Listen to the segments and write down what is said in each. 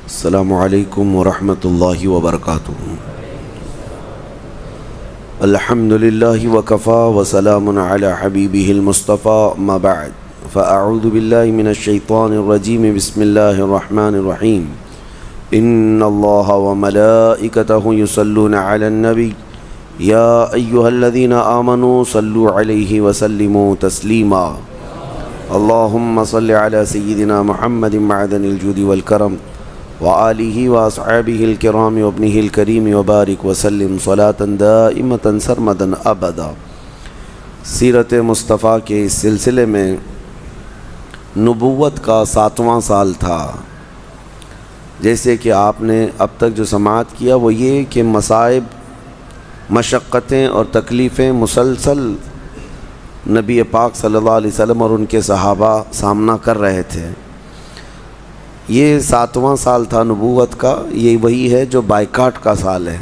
السلام علیکم ورحمۃ اللہ وبرکاتہ۔ الحمد للہ وکفا وسلام علی حبیبہ المصطفیٰ، اما بعد فاعوذ باللہ من الشیطان الرجیم، بسم اللہ الرحمن الرحیم۔ ان اللہ وملائکتہ یصلون علی النبی یا ایہا الذین آمنوا صلوا علیہ وسلموا تسلیما۔ اللہم صل علی سیدنا محمد معدن الجود والکرم وآلہ واصحابہ الکرام وابنہ الکریم وبارک وسلم صلاۃ دائمۃ سرمدا ابدا۔ سیرت مصطفیٰ کے اس سلسلے میں نبوت کا 7واں سال تھا۔ جیسے کہ آپ نے اب تک جو سماعت کیا وہ یہ کہ مصائب، مشقتیں اور تکلیفیں مسلسل نبی پاک صلی اللہ علیہ وسلم اور ان کے صحابہ سامنا کر رہے تھے۔ یہ 7واں سال تھا نبوت کا، یہ وہی ہے جو بائیکاٹ کا سال ہے،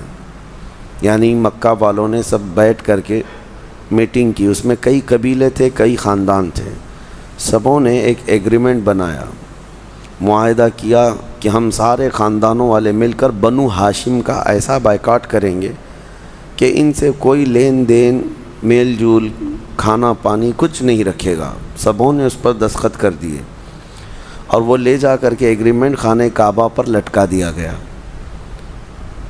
یعنی مکہ والوں نے سب بیٹھ کر کے میٹنگ کی۔ اس میں کئی قبیلے تھے، کئی خاندان تھے، سبوں نے ایک ایگریمنٹ بنایا، معاہدہ کیا کہ ہم سارے خاندانوں والے مل کر بنو ہاشم کا ایسا بائیکاٹ کریں گے کہ ان سے کوئی لین دین، میل جول، کھانا پانی کچھ نہیں رکھے گا۔ سبوں نے اس پر دستخط کر دیے اور وہ لے جا کر کے ایگریمنٹ خانہ کعبہ پر لٹکا دیا گیا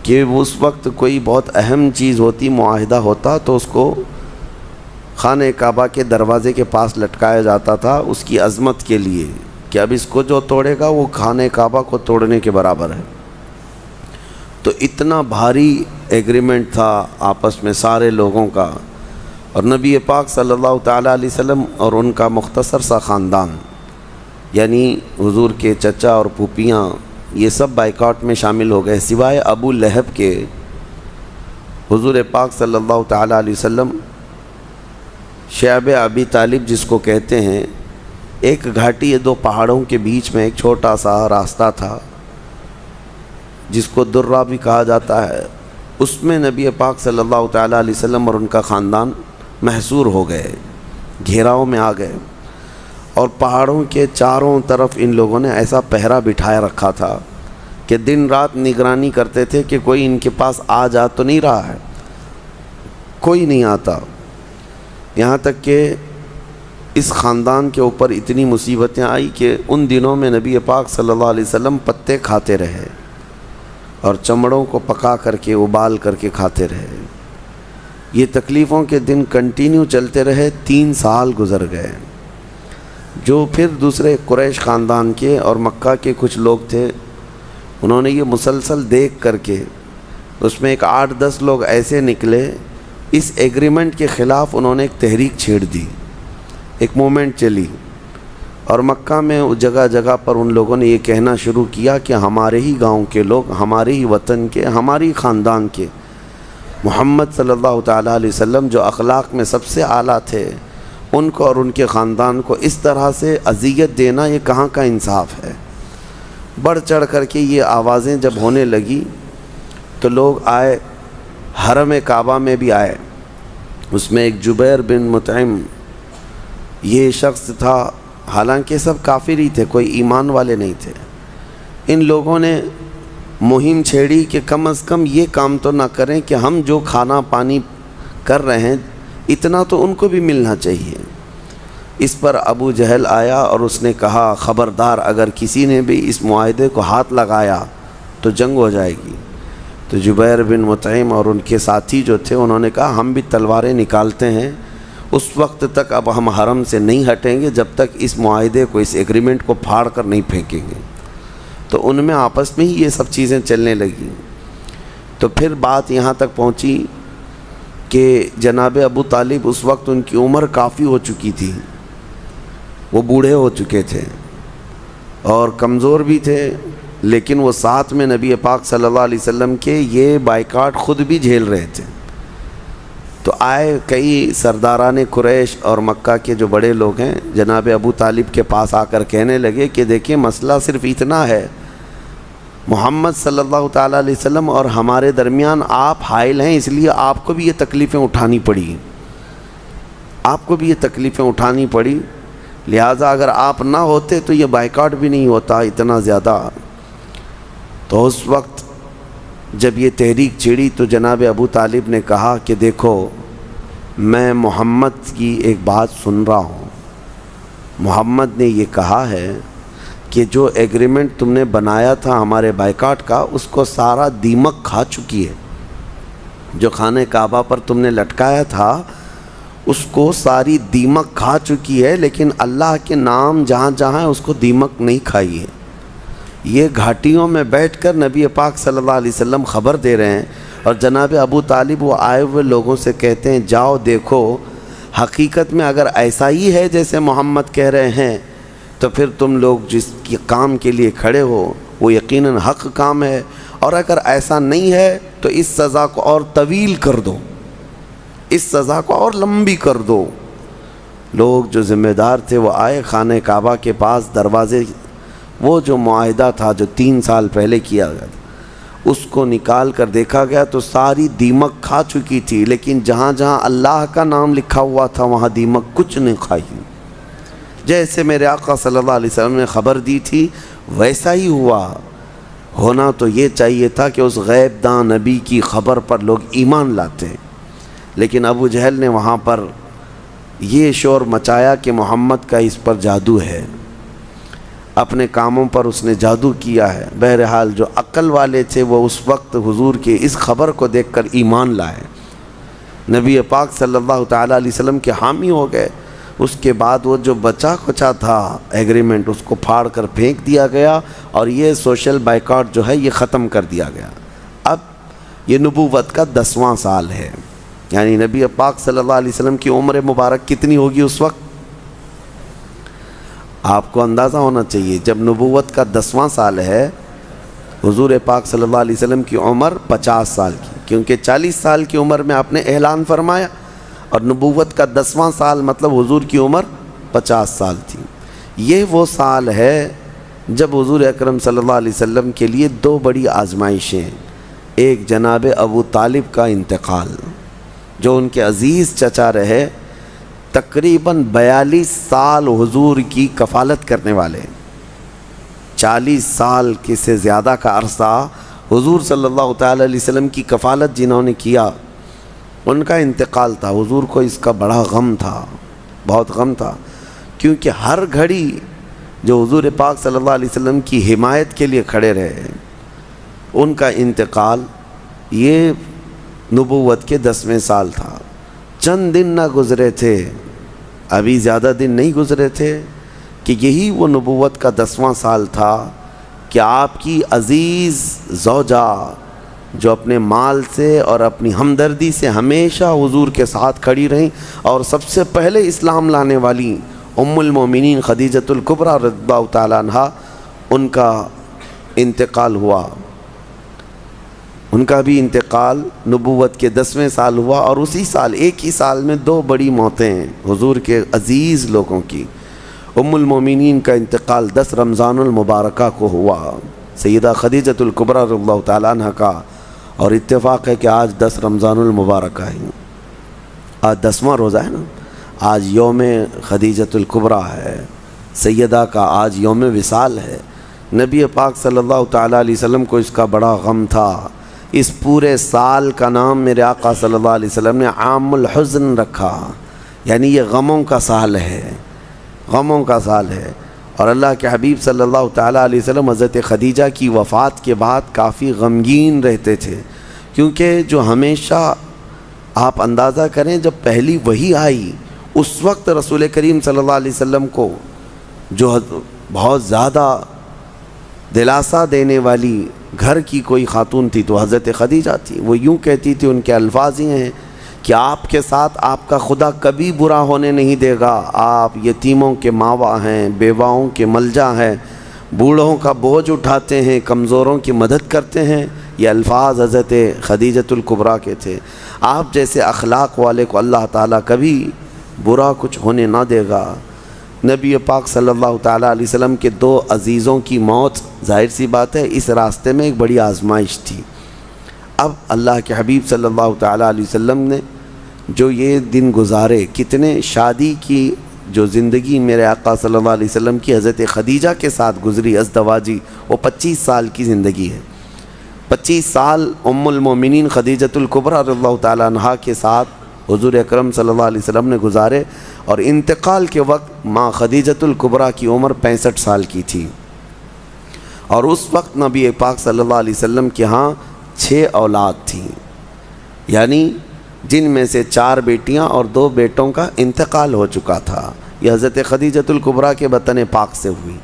کہ اس وقت کوئی بہت اہم چیز ہوتی، معاہدہ ہوتا تو اس کو خانہ کعبہ کے دروازے کے پاس لٹکایا جاتا تھا، اس کی عظمت کے لیے کہ اب اس کو جو توڑے گا وہ خانہ کعبہ کو توڑنے کے برابر ہے۔ تو اتنا بھاری ایگریمنٹ تھا آپس میں سارے لوگوں کا، اور نبی پاک صلی اللہ تعالیٰ علیہ وسلم اور ان کا مختصر سا خاندان، یعنی حضور کے چچا اور پھوپھیاں، یہ سب بائیکاٹ میں شامل ہو گئے، سوائے ابو لہب کے۔ حضور پاک صلی اللہ تعالیٰ علیہ وسلم شعب ابی طالب جس کو کہتے ہیں، ایک گھاٹی، دو پہاڑوں کے بیچ میں ایک چھوٹا سا راستہ تھا جس کو درہ بھی کہا جاتا ہے، اس میں نبی پاک صلی اللہ تعالیٰ علیہ وسلم اور ان کا خاندان محصور ہو گئے، گھیراؤ میں آ گئے، اور پہاڑوں کے چاروں طرف ان لوگوں نے ایسا پہرا بٹھائے رکھا تھا کہ دن رات نگرانی کرتے تھے کہ کوئی ان کے پاس آ جا تو نہیں رہا ہے، کوئی نہیں آتا۔ یہاں تک کہ اس خاندان کے اوپر اتنی مصیبتیں آئی کہ ان دنوں میں نبی پاک صلی اللہ علیہ وسلم پتے کھاتے رہے اور چمڑوں کو پکا کر کے ابال کر کے کھاتے رہے۔ یہ تکلیفوں کے دن کنٹینیو چلتے رہے، 3 سال گزر گئے۔ جو پھر دوسرے قریش خاندان کے اور مکہ کے کچھ لوگ تھے، انہوں نے یہ مسلسل دیکھ کر کے، اس میں ایک 8-10 لوگ ایسے نکلے، اس ایگریمنٹ کے خلاف انہوں نے ایک تحریک چھیڑ دی، ایک موومنٹ چلی، اور مکہ میں جگہ جگہ پر ان لوگوں نے یہ کہنا شروع کیا کہ ہمارے ہی گاؤں کے لوگ، ہمارے ہی وطن کے، ہماری خاندان کے محمد صلی اللہ تعالیٰ علیہ وسلم جو اخلاق میں سب سے اعلیٰ تھے، ان کو اور ان کے خاندان کو اس طرح سے اذیت دینا یہ کہاں کا انصاف ہے۔ بڑھ چڑھ کر کے یہ آوازیں جب ہونے لگی تو لوگ آئے، حرم کعبہ میں بھی آئے۔ اس میں ایک جبیر بن مطعم یہ شخص تھا، حالانکہ سب کافر ہی تھے، کوئی ایمان والے نہیں تھے۔ ان لوگوں نے مہم چھیڑی کہ کم از کم یہ کام تو نہ کریں کہ ہم جو کھانا پانی کر رہے ہیں اتنا تو ان کو بھی ملنا چاہیے۔ اس پر ابو جہل آیا اور اس نے کہا، خبردار اگر کسی نے بھی اس معاہدے کو ہاتھ لگایا تو جنگ ہو جائے گی۔ تو جبیر بن مطعم اور ان کے ساتھی جو تھے انہوں نے کہا، ہم بھی تلواریں نکالتے ہیں، اس وقت تک اب ہم حرم سے نہیں ہٹیں گے جب تک اس معاہدے کو، اس ایگریمنٹ کو پھاڑ کر نہیں پھینکیں گے۔ تو ان میں آپس میں ہی یہ سب چیزیں چلنے لگیں۔ تو پھر بات یہاں تک پہنچی کہ جناب ابو طالب، اس وقت ان کی عمر کافی ہو چکی تھی، وہ بوڑھے ہو چکے تھے اور کمزور بھی تھے، لیکن وہ ساتھ میں نبی پاک صلی اللہ علیہ وسلم کے یہ بائیکاٹ خود بھی جھیل رہے تھے۔ تو آئے کئی سرداران قریش اور مکہ کے جو بڑے لوگ ہیں، جناب ابو طالب کے پاس آ کر کہنے لگے کہ دیکھیں مسئلہ صرف اتنا ہے، محمد صلی اللہ تعالیٰ علیہ وسلم اور ہمارے درمیان آپ حائل ہیں، اس لیے آپ کو بھی یہ تکلیفیں اٹھانی پڑی، آپ کو بھی یہ تکلیفیں اٹھانی پڑی، لہٰذا اگر آپ نہ ہوتے تو یہ بائیکاٹ بھی نہیں ہوتا اتنا زیادہ۔ تو اس وقت جب یہ تحریک چھڑی تو جناب ابو طالب نے کہا کہ دیکھو میں محمد کی ایک بات سن رہا ہوں، محمد نے یہ کہا ہے کہ جو ایگریمنٹ تم نے بنایا تھا ہمارے بائیکاٹ کا اس کو سارا دیمک کھا چکی ہے، جو خانہ کعبہ پر تم نے لٹکایا تھا اس کو ساری دیمک کھا چکی ہے، لیکن اللہ کے نام جہاں جہاں ہے اس کو دیمک نہیں کھائی ہے۔ یہ گھاٹیوں میں بیٹھ کر نبی پاک صلی اللہ علیہ وسلم خبر دے رہے ہیں، اور جناب ابو طالب وہ آئے ہوئے لوگوں سے کہتے ہیں جاؤ دیکھو حقیقت میں اگر ایسا ہی ہے جیسے محمد کہہ رہے ہیں تو پھر تم لوگ جس کی کام کے لیے کھڑے ہو وہ یقیناً حق کام ہے، اور اگر ایسا نہیں ہے تو اس سزا کو اور طویل کر دو، اس سزا کو اور لمبی کر دو۔ لوگ جو ذمہ دار تھے وہ آئے خانہ کعبہ کے پاس، دروازے وہ جو معاہدہ تھا جو 3 سال پہلے کیا گیا تھا اس کو نکال کر دیکھا گیا تو ساری دیمک کھا چکی تھی، لیکن جہاں جہاں اللہ کا نام لکھا ہوا تھا وہاں دیمک کچھ نہیں کھائی۔ جیسے میرے آقا صلی اللہ علیہ وسلم نے خبر دی تھی ویسا ہی ہوا۔ ہونا تو یہ چاہیے تھا کہ اس غیب داں نبی کی خبر پر لوگ ایمان لاتے، لیکن ابو جہل نے وہاں پر یہ شور مچایا کہ محمد کا اس پر جادو ہے، اپنے کاموں پر اس نے جادو کیا ہے۔ بہرحال جو عقل والے تھے وہ اس وقت حضور کی اس خبر کو دیکھ کر ایمان لائے، نبی پاک صلی اللہ تعالیٰ علیہ وسلم کے حامی ہو گئے۔ اس کے بعد وہ جو بچا کچا تھا ایگریمنٹ اس کو پھاڑ کر پھینک دیا گیا، اور یہ سوشل بائیکاٹ جو ہے یہ ختم کر دیا گیا۔ اب یہ نبوت کا 10واں سال ہے، یعنی نبی پاک صلی اللہ علیہ وسلم کی عمر مبارک کتنی ہوگی اس وقت؟ آپ کو اندازہ ہونا چاہیے جب نبوت کا 10واں سال ہے، حضور پاک صلی اللہ علیہ وسلم کی عمر 50 سال کی، کیونکہ 40 سال کی عمر میں آپ نے اعلان فرمایا، اور نبوت کا 10واں سال مطلب حضور کی عمر 50 سال تھی۔ یہ وہ سال ہے جب حضور اکرم صلی اللہ علیہ وسلم کے لیے 2 بڑی آزمائشیں، ایک جناب ابو طالب کا انتقال جو ان کے عزیز چچا رہے، تقریباً 42 سال حضور کی کفالت کرنے والے، 40 سال کے سے زیادہ کا عرصہ حضور صلی اللہ تعالی علیہ وسلم کی کفالت جنہوں نے کیا، ان کا انتقال تھا۔ حضور کو اس کا بڑا غم تھا، بہت غم تھا، کیونکہ ہر گھڑی جو حضور پاک صلی اللہ علیہ وسلم کی حمایت کے لیے کھڑے رہے، ان کا انتقال یہ نبوت کے 10ویں سال تھا۔ چند دن نہ گزرے تھے، ابھی زیادہ دن نہیں گزرے تھے کہ یہی وہ نبوت کا 10واں سال تھا کہ آپ کی عزیز زوجہ جو اپنے مال سے اور اپنی ہمدردی سے ہمیشہ حضور کے ساتھ کھڑی رہیں، اور سب سے پہلے اسلام لانے والی ام المومنین خدیجۃ الکبریٰ رضی اللہ تعالیٰ عنہا، ان کا انتقال ہوا۔ ان کا بھی انتقال نبوت کے 10ویں سال ہوا، اور اسی سال ایک ہی سال میں 2 بڑی موتیں ہیں حضور کے عزیز لوگوں کی۔ ام المومنین کا انتقال 10 رمضان المبارکہ کو ہوا، سیدہ خدیجۃ الکبریٰ رضی اللہ تعالیٰ عنہ کا، اور اتفاق ہے کہ آج 10 رمضان المبارکہ ہے، آج 10واں روزہ ہے نا، آج یوم خدیجۃ الکبریٰ ہے، سیدہ کا آج یوم وصال ہے۔ نبی پاک صلی اللہ تعالیٰ علیہ وسلم کو اس کا بڑا غم تھا۔ اس پورے سال کا نام میرے آقا صلی اللہ علیہ وسلم نے عام الحزن رکھا، یعنی یہ غموں کا سال ہے، غموں کا سال ہے۔ اور اللہ کے حبیب صلی اللہ تعالیٰ علیہ وسلم حضرت خدیجہ کی وفات کے بعد کافی غمگین رہتے تھے، کیونکہ جو ہمیشہ آپ اندازہ کریں جب پہلی وحی آئی اس وقت رسول کریم صلی اللہ علیہ وسلم کو جو بہت زیادہ دلاسا دینے والی گھر کی کوئی خاتون تھی تو حضرت خدیجہ تھی۔ وہ یوں کہتی تھی، ان کے الفاظ ہی ہیں کہ آپ کے ساتھ آپ کا خدا کبھی برا ہونے نہیں دے گا، آپ یتیموں کے ماوا ہیں، بیواؤں کے ملجا ہیں، بوڑھوں کا بوجھ اٹھاتے ہیں، کمزوروں کی مدد کرتے ہیں۔ یہ الفاظ حضرت خدیجۃ الکبریٰ کے تھے۔ آپ جیسے اخلاق والے کو اللہ تعالیٰ کبھی برا کچھ ہونے نہ دے گا۔ نبی پاک صلی اللہ تعالیٰ علیہ وسلم کے 2 عزیزوں کی موت ظاہر سی بات ہے اس راستے میں ایک بڑی آزمائش تھی۔ اب اللہ کے حبیب صلی اللہ تعالیٰ علیہ وسلم نے جو یہ دن گزارے، کتنے شادی کی جو زندگی میرے آقا صلی اللہ علیہ وسلم کی حضرت خدیجہ کے ساتھ گزری ازدواجی، وہ 25 سال کی زندگی ہے۔ 25 سال ام المومنین خدیجۃ الکبریٰ رضی اللہ تعالیٰ عنہا کے ساتھ حضور اکرم صلی اللہ علیہ وسلم نے گزارے، اور انتقال کے وقت ماں خدیجۃ الکبریٰ کی عمر 65 سال کی تھی، اور اس وقت نبی پاک صلی اللہ علیہ وسلم کے ہاں 6 اولاد تھیں، یعنی جن میں سے 4 بیٹیاں اور 2 بیٹوں کا انتقال ہو چکا تھا۔ یہ حضرت خدیجۃ الکبریٰ کے بطن پاک سے ہوئی۔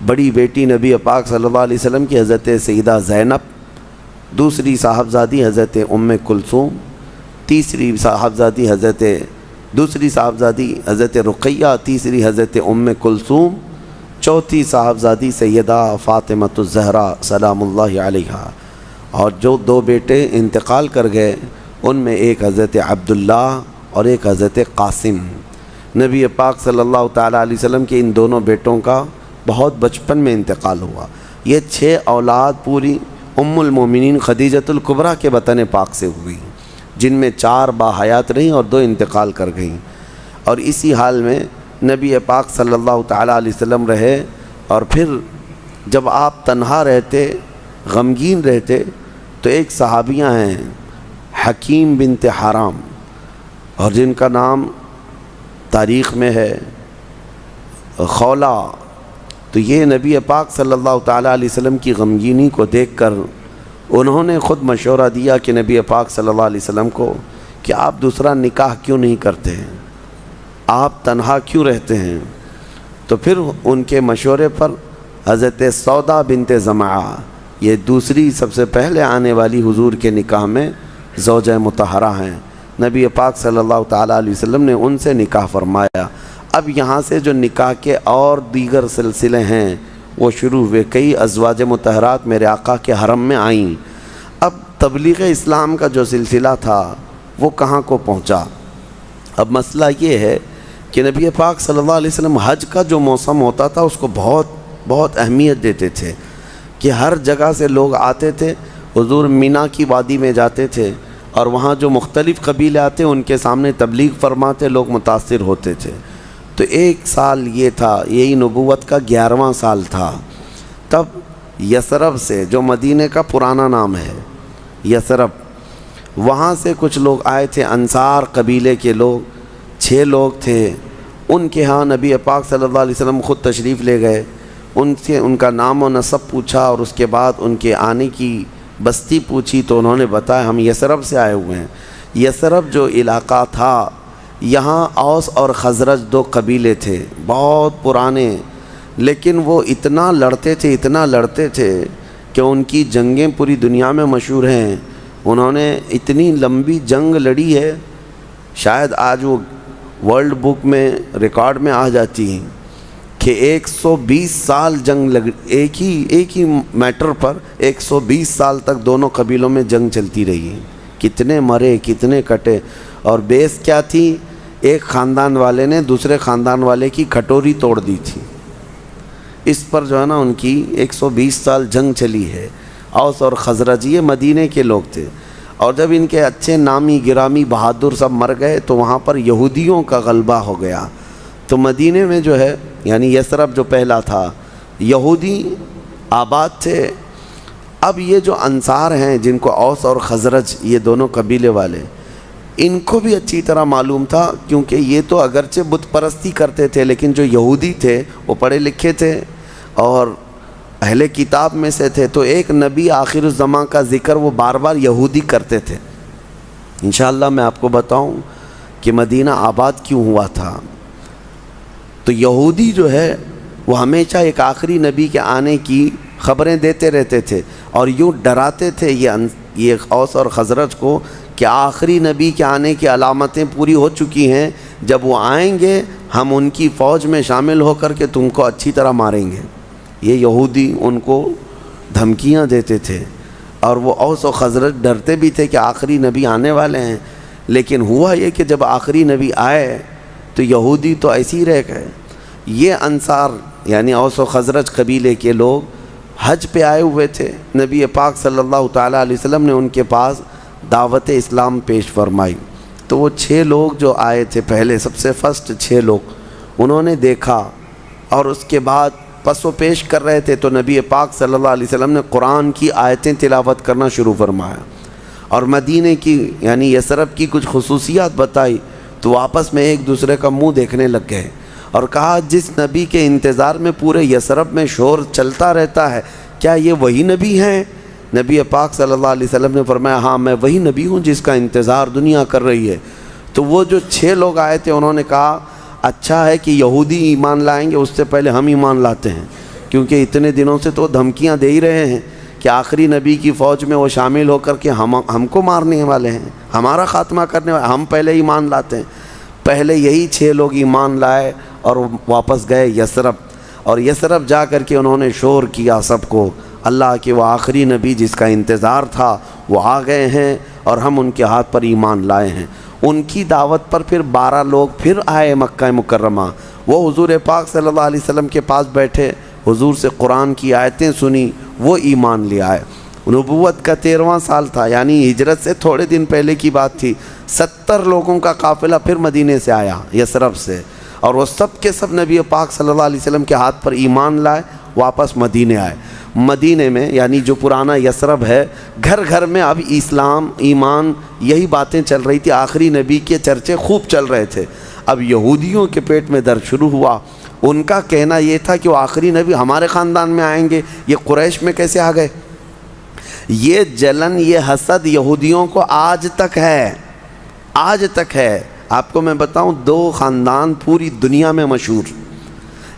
بڑی بیٹی نبی پاک صلی اللہ علیہ وسلم کی حضرت سیدہ زینب، دوسری صاحبزادی حضرت ام کلثوم، دوسری صاحبزادی حضرت رقیہ، تیسری حضرت ام کلثوم، چوتھی صاحبزادی سیدہ فاطمۃ الزہرا سلام اللہ علیہا، اور جو 2 بیٹے انتقال کر گئے ان میں ایک حضرت عبداللہ اور ایک حضرت قاسم۔ نبی پاک صلی اللہ تعالیٰ علیہ وسلم کے ان دونوں بیٹوں کا بہت بچپن میں انتقال ہوا۔ یہ 6 اولاد پوری ام المومنین خدیجۃ الکبریٰ کے بطن پاک سے ہوئی، جن میں 4 باحیات رہیں اور 2 انتقال کر گئیں، اور اسی حال میں نبی پاک صلی اللہ تعالیٰ علیہ وسلم رہے۔ اور پھر جب آپ تنہا رہتے، غمگین رہتے، تو ایک صحابیاں ہیں حکیم بنت حرام، اور جن کا نام تاریخ میں ہے خولہ، تو یہ نبی پاک صلی اللہ تعالیٰ علیہ وسلم کی غمگینی کو دیکھ کر انہوں نے خود مشورہ دیا کہ نبی پاک صلی اللہ علیہ وسلم کو کہ آپ دوسرا نکاح کیوں نہیں کرتے ہیں، آپ تنہا کیوں رہتے ہیں؟ تو پھر ان کے مشورے پر حضرت سودا بنت زمعہ، یہ دوسری سب سے پہلے آنے والی حضور کے نکاح میں زوجہ مطہرہ ہیں، نبی پاک صلی اللہ تعالیٰ علیہ وسلم نے ان سے نکاح فرمایا۔ اب یہاں سے جو نکاح کے اور دیگر سلسلے ہیں وہ شروع ہوئے، کئی ازواج مطہرات میرے آقا کے حرم میں آئیں۔ اب تبلیغ اسلام کا جو سلسلہ تھا وہ کہاں کو پہنچا؟ اب مسئلہ یہ ہے کہ نبی پاک صلی اللہ علیہ وسلم حج کا جو موسم ہوتا تھا اس کو بہت اہمیت دیتے تھے، کہ ہر جگہ سے لوگ آتے تھے، حضور مینا کی وادی میں جاتے تھے، اور وہاں جو مختلف قبیلے آتے ان کے سامنے تبلیغ فرماتے، لوگ متاثر ہوتے تھے۔ تو ایک سال یہ تھا، یہی نبوت کا 11واں سال تھا، تب یثرب سے، جو مدینہ کا پرانا نام ہے یثرب، وہاں سے کچھ لوگ آئے تھے، انصار قبیلے کے لوگ، 6 لوگ تھے، ان کے ہاں نبی پاک صلی اللہ علیہ وسلم خود تشریف لے گئے، ان سے ان کا نام و نسب پوچھا، اور اس کے بعد ان کے آنے کی بستی پوچھی، تو انہوں نے بتایا ہم یثرب سے آئے ہوئے ہیں۔ یثرب جو علاقہ تھا، یہاں اوس اور خزرج 2 قبیلے تھے، بہت پرانے، لیکن وہ اتنا لڑتے تھے کہ ان کی جنگیں پوری دنیا میں مشہور ہیں۔ انہوں نے اتنی لمبی جنگ لڑی ہے، شاید آج وہ ورلڈ بک میں ریکارڈ میں آ جاتی ہیں، کہ 120 سال جنگ ایک ہی میٹر پر 120 سال تک دونوں قبیلوں میں جنگ چلتی رہی ہے، کتنے مرے کتنے کٹے، اور بیس کیا تھی؟ ایک خاندان والے نے دوسرے خاندان والے کی کھٹوری توڑ دی تھی، اس پر جو ہے نا ان کی 120 سال جنگ چلی ہے۔ اوس اور خزرج یہ مدینے کے لوگ تھے، اور جب ان کے اچھے نامی گرامی بہادر سب مر گئے تو وہاں پر یہودیوں کا غلبہ ہو گیا، تو مدینے میں جو ہے یعنی یثرب جو پہلا تھا، یہودی آباد تھے۔ اب یہ جو انصار ہیں جن کو اوس اور خزرج یہ دونوں قبیلے والے، ان کو بھی اچھی طرح معلوم تھا، کیونکہ یہ تو اگرچہ بت پرستی کرتے تھے، لیکن جو یہودی تھے وہ پڑھے لکھے تھے اور اہل کتاب میں سے تھے، تو ایک نبی آخر الزماں کا ذکر وہ بار بار یہودی کرتے تھے۔ انشاءاللہ میں آپ کو بتاؤں کہ مدینہ آباد کیوں ہوا تھا۔ تو یہودی جو ہے وہ ہمیشہ ایک آخری نبی کے آنے کی خبریں دیتے رہتے تھے، اور یوں ڈراتے تھے یہ اوس اور خزرج کو کہ آخری نبی کے آنے کی علامتیں پوری ہو چکی ہیں، جب وہ آئیں گے ہم ان کی فوج میں شامل ہو کر کے تم کو اچھی طرح ماریں گے۔ یہ یہودی ان کو دھمکیاں دیتے تھے، اور وہ اوس و خزرج ڈرتے بھی تھے کہ آخری نبی آنے والے ہیں۔ لیکن ہوا یہ کہ جب آخری نبی آئے تو یہودی تو ایسے ہی رہ گئے۔ یہ انصار یعنی اوس و خزرج قبیلے کے لوگ حج پہ آئے ہوئے تھے، نبی پاک صلی اللہ تعالیٰ علیہ وسلم نے ان کے پاس دعوت اسلام پیش فرمائی۔ تو وہ 6 لوگ جو آئے تھے پہلے، سب سے فرسٹ 6 لوگ، انہوں نے دیکھا، اور اس کے بعد پس و پیش کر رہے تھے تو نبی پاک صلی اللہ علیہ وسلم نے قرآن کی آیتیں تلاوت کرنا شروع فرمایا، اور مدینے کی یعنی یثرب کی کچھ خصوصیات بتائی، تو آپس میں ایک دوسرے کا منہ دیکھنے لگ گئے اور کہا جس نبی کے انتظار میں پورے یثرب میں شور چلتا رہتا ہے، کیا یہ وہی نبی ہیں؟ نبی پاک صلی اللہ علیہ وسلم نے فرمایا ہاں میں وہی نبی ہوں جس کا انتظار دنیا کر رہی ہے۔ تو وہ جو 6 لوگ آئے تھے انہوں نے کہا اچھا ہے کہ یہودی ایمان لائیں گے، اس سے پہلے ہم ایمان لاتے ہیں، کیونکہ اتنے دنوں سے تو دھمکیاں دے ہی رہے ہیں کہ آخری نبی کی فوج میں وہ شامل ہو کر کے ہم کو مارنے والے ہیں، ہمارا خاتمہ کرنے والے، ہم پہلے ایمان لاتے ہیں۔ پہلے یہی 6 لوگ ایمان لائے اور واپس گئے یثرب، اور یثرب جا کر کے انہوں نے شور کیا سب کو، اللہ کے وہ آخری نبی جس کا انتظار تھا وہ آ گئے ہیں اور ہم ان کے ہاتھ پر ایمان لائے ہیں۔ ان کی دعوت پر پھر 12 لوگ پھر آئے مکہ مکرمہ، وہ حضور پاک صلی اللہ علیہ وسلم کے پاس بیٹھے، حضور سے قرآن کی آیتیں سنی، وہ ایمان لے آئے۔ نبوت کا 13واں سال تھا، یعنی ہجرت سے تھوڑے دن پہلے کی بات تھی۔ 70 لوگوں کا قافلہ پھر مدینے سے آیا یثرب سے، اور وہ سب کے سب نبی پاک صلی اللہ علیہ وسلم کے ہاتھ پر ایمان لائے، واپس مدینے آئے۔ مدینے میں یعنی جو پرانا یثرب ہے، گھر گھر میں اب اسلام ایمان یہی باتیں چل رہی تھی، آخری نبی کے چرچے خوب چل رہے تھے۔ اب یہودیوں کے پیٹ میں درد شروع ہوا، ان کا کہنا یہ تھا کہ وہ آخری نبی ہمارے خاندان میں آئیں گے، یہ قریش میں کیسے آ گئے؟ یہ جلن، یہ حسد یہودیوں کو آج تک ہے، آج تک ہے۔ آپ کو میں بتاؤں 2 خاندان پوری دنیا میں مشہور،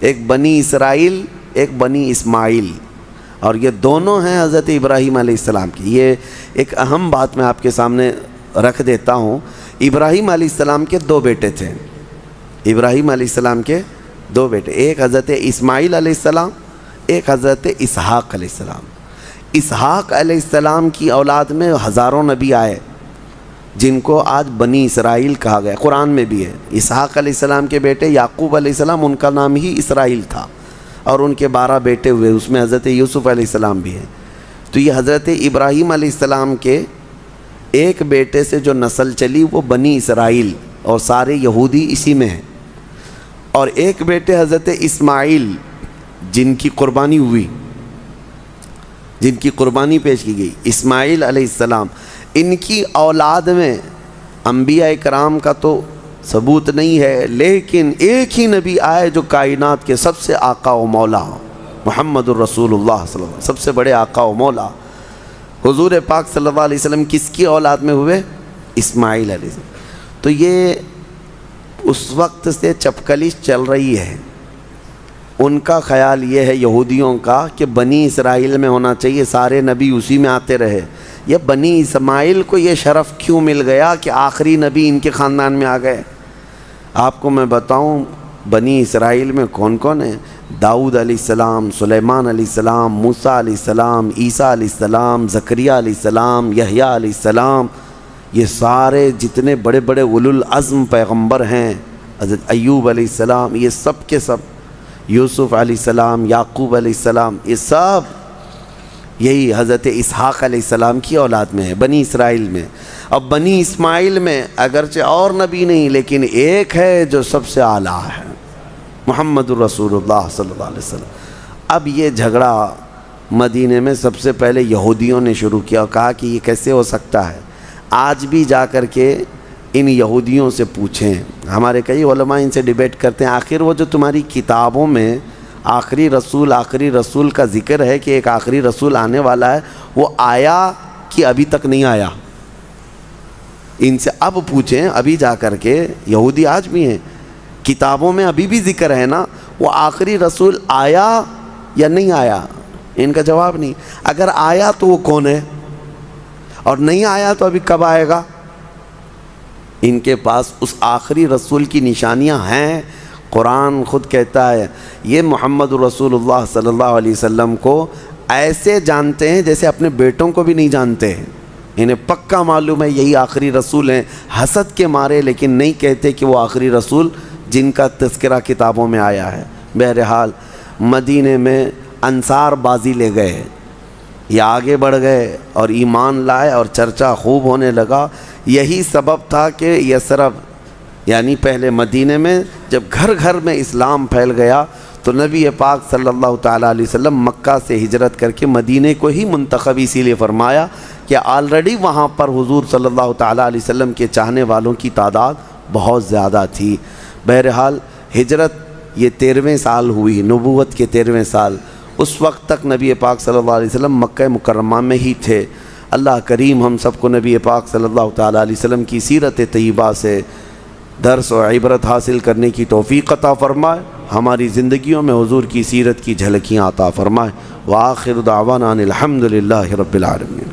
ایک بنی اسرائیل، ایک بنی اسماعیل، اور یہ دونوں ہیں حضرت ابراہیم علیہ السلام کی۔ یہ ایک اہم بات میں آپ کے سامنے رکھ دیتا ہوں۔ ابراہیم علیہ السلام کے 2 بیٹے تھے، ابراہیم علیہ السلام کے 2 بیٹے، ایک حضرت اسماعیل علیہ السلام، ایک حضرت اسحاق علیہ السلام۔ اسحاق علیہ السلام کی اولاد میں ہزاروں نبی آئے جن کو آج بنی اسرائیل کہا گیا، قرآن میں بھی ہے۔ اسحاق علیہ السلام کے بیٹے یعقوب علیہ السلام، ان کا نام ہی اسرائیل تھا، اور ان کے 12 بیٹے ہوئے، اس میں حضرت یوسف علیہ السلام بھی ہیں۔ تو یہ حضرت ابراہیم علیہ السلام کے ایک بیٹے سے جو نسل چلی وہ بنی اسرائیل، اور سارے یہودی اسی میں ہیں، اور ایک بیٹے حضرت اسماعیل جن کی قربانی ہوئی، جن کی قربانی پیش کی گئی، اسماعیل علیہ السلام۔ ان کی اولاد میں انبیاء کرام کا تو ثبوت نہیں ہے، لیکن ایک ہی نبی آئے جو کائنات کے سب سے آقا و مولا، محمد الرسول اللہ صلی اللہ علیہ وسلم، سب سے بڑے آقا و مولا حضور پاک صلی اللہ علیہ وسلم کس کی اولاد میں ہوئے؟ اسماعیل علیہ السلام۔ تو یہ اس وقت سے چپکلش چل رہی ہے، ان کا خیال یہ ہے یہودیوں کا کہ بنی اسرائیل میں ہونا چاہیے، سارے نبی اسی میں آتے رہے۔ یہ بنی اسماعیل کو یہ شرف کیوں مل گیا کہ آخری نبی ان کے خاندان میں آ گئے؟ آپ کو میں بتاؤں بنی اسرائیل میں کون کون ہیں؟ داؤد علیہ السلام، سلیمان علیہ السلام، موسیٰ علیہ السلام، عیسیٰ علیہ السلام، زکریا علیہ السلام، یحییٰ علیہ السلام، یہ سارے جتنے بڑے بڑے اولو العزم پیغمبر ہیں، حضرت ایوب علیہ السلام، یہ سب کے سب، یوسف علیہ السلام، یعقوب علیہ السلام، یہ سب یہی حضرت اسحاق علیہ السلام کی اولاد میں ہے، بنی اسرائیل میں۔ اب بنی اسماعیل میں اگرچہ اور نبی نہیں، لیکن ایک ہے جو سب سے اعلیٰ ہے، محمد الرسول اللہ صلی اللہ علیہ وسلم۔ اب یہ جھگڑا مدینے میں سب سے پہلے یہودیوں نے شروع کیا اور کہا کہ یہ کیسے ہو سکتا ہے۔ آج بھی جا کر کے ان یہودیوں سے پوچھیں، ہمارے کئی علماء ان سے ڈیبیٹ کرتے ہیں، آخر وہ جو تمہاری کتابوں میں آخری رسول کا ذکر ہے کہ ایک آخری رسول آنے والا ہے، وہ آیا کہ ابھی تک نہیں آیا؟ ان سے اب پوچھیں، ابھی جا کر کے، یہودی آج بھی ہیں، کتابوں میں ابھی بھی ذکر ہے نا، وہ آخری رسول آیا یا نہیں آیا؟ ان کا جواب نہیں۔ اگر آیا تو وہ کون ہے، اور نہیں آیا تو ابھی کب آئے گا؟ ان کے پاس اس آخری رسول کی نشانیاں ہیں۔ قرآن خود کہتا ہے یہ محمد رسول اللہ صلی اللہ علیہ وسلم کو ایسے جانتے ہیں جیسے اپنے بیٹوں کو بھی نہیں جانتے، انہیں پکا معلوم ہے یہی آخری رسول ہیں، حسد کے مارے لیکن نہیں کہتے کہ وہ آخری رسول جن کا تذکرہ کتابوں میں آیا ہے۔ بہرحال مدینے میں انصار بازی لے گئے، یہ آگے بڑھ گئے اور ایمان لائے اور چرچا خوب ہونے لگا۔ یہی سبب تھا کہ یثرب یعنی پہلے مدینے میں جب گھر گھر میں اسلام پھیل گیا تو تو نبی پاک صلی اللہ تعالیٰ علیہ وسلم مکہ سے ہجرت کر کے مدینے کو ہی منتخب اسی لیے فرمایا کہ آلریڈی وہاں پر حضور صلی اللہ تعالیٰ علیہ وسلم کے چاہنے والوں کی تعداد بہت زیادہ تھی۔ بہرحال ہجرت یہ 13ویں سال ہوئی، نبوت کے 13ویں سال، اس وقت تک نبی پاک صلی اللہ علیہ وسلم مکہ مکرمہ میں ہی تھے۔ اللہ کریم ہم سب کو نبی پاک صلی اللہ تعالیٰ علیہ وسلم کی سیرت طیبہ سے درس و عبرت حاصل کرنے کی توفیق عطا فرمائے، ہماری زندگیوں میں حضور کی سیرت کی جھلکیاں عطا فرمائے۔ وآخر دعوانا ان الحمد للہ رب العالمین۔